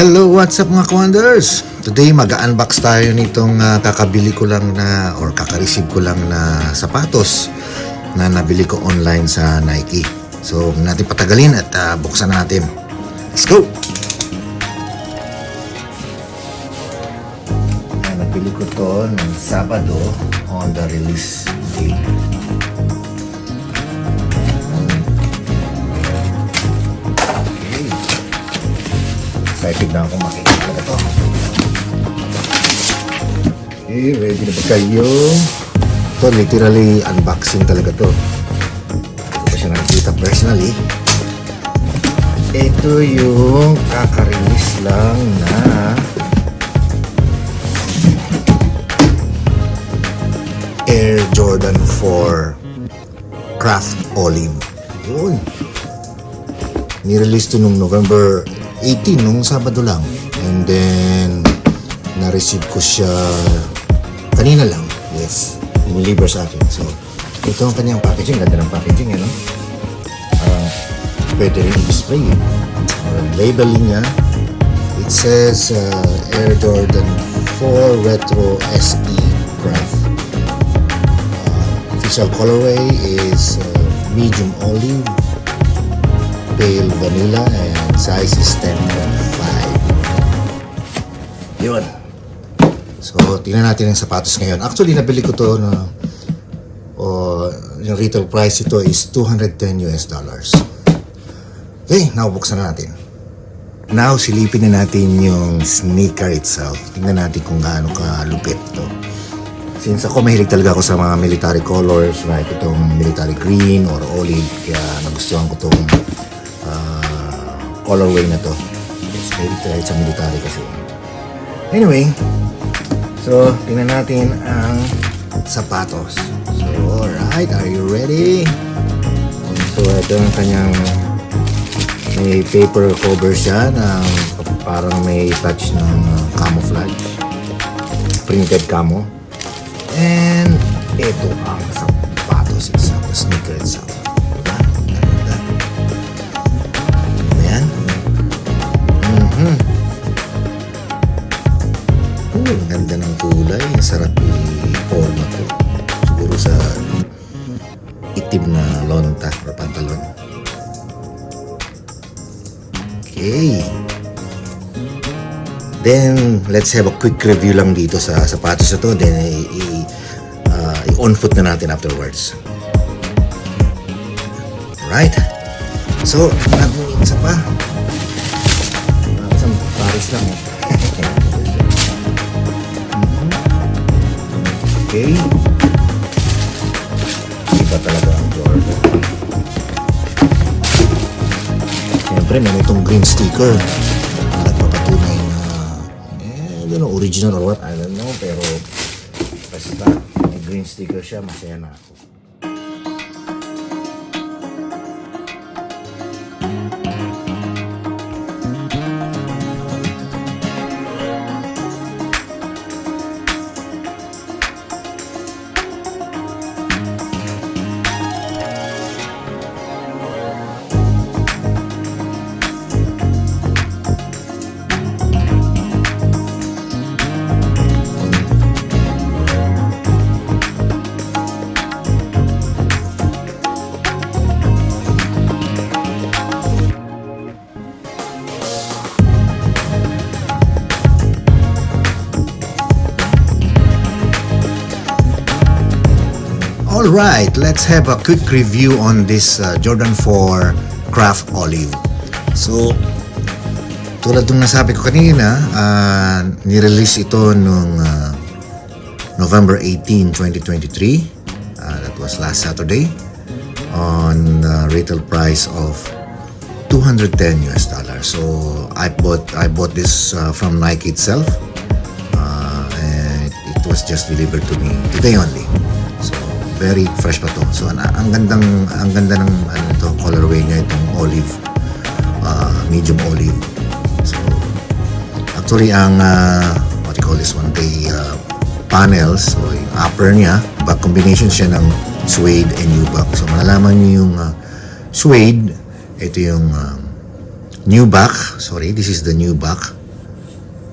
Hello, what's up mga Kwanders? Today mag-unbox tayo nitong kakabili ko lang na or kaka-receive ko lang na sapatos na nabili ko online sa Nike. So, huwag natin patagalin at buksan natin. Let's go! Nabili ko to ng Sabado on the release date. Excited na akong makikita na to. Okay, ready na ba kayo? Ito, literally unboxing talaga to. Ito pa siya nakikita personally. Ito yung kaka-release lang na Air Jordan 4 Craft Olive. Yun. Nirelease to nung November 18 nung Sabado lang, and then na-receive ko siya kanina lang. Yes, iniliver sa akin. So ito ang kanyang packaging. Ganda ng packaging, ano? Pwede rin i-display yun. Labeling niya, it says Air Jordan 4 Retro SE Craft. Official colorway is medium olive, pale vanilla, and size is 10.5. Yun. So, tingnan natin yung sapatos ngayon. Actually, nabili ko to na yung retail price ito is $210 US. Okay, now buksan na natin. Now, silipin na natin yung sneaker itself. Tingnan natin kung gaano kalupit to. Since ako mahilig talaga ako sa mga military colors, like itong military green or olive, kaya nagustuhan ko itong colorway na to. It's very tight sa military kasi. Anyway, so tingnan natin ang sapatos. So, alright, are you ready? So, ito ang kanyang may paper cover siya na parang may touch ng camouflage. Printed camo. And ito ang sapatos itself, the sneaker itself. Ang ganda ng kulay. Sarap i-forma to. Siguro sa itim na lonta or pantalon. Okay. Then, let's have a quick review lang dito sa sapatos na to. Then, i-on foot na natin afterwards. Alright. So, bagong isa pa. Isang pares lang eh. Okay. Iba talaga ang Jordan. Siyempre, may itong green sticker na nagpapatunay na I don't know, original or what, I don't know, pero basta may green sticker siya, masaya na ako. Alright, let's have a quick review on this Jordan 4 Craft Olive. So, tulad ng nasabi ko kanina, nirelease ito noong November 18, 2023. That was last Saturday on retail price of $210 US. So, I bought this from Nike itself. And it was just delivered to me today only. So, very fresh pa to. So ang ganda ng colorway niya, itong olive, medium olive. So actually ang what you call this one, the panels, so yung upper niya, back combination siya ng suede and nubuck. So malalaman niyo yung suede, ito yung nubuck. Sorry, this is the nubuck.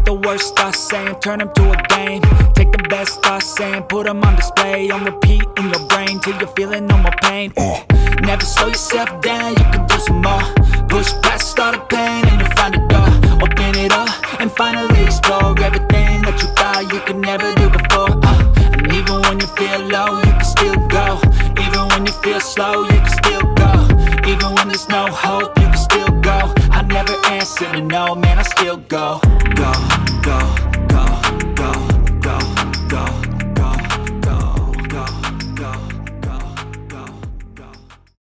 Take the worst thoughts saying, turn them to a game. Take the best thoughts saying, put them on display. On repeat in your brain till you're feeling no more pain. Never slow yourself down, you can do some more. Push past all the pain and you'll find a door. Open it up and finally explore everything that you thought you could never do before. And even when you feel low, you can still go. Even when you feel slow, you can still go. Even when there's no hope, you can still go. I never answer to no, man, I still go. Go, go,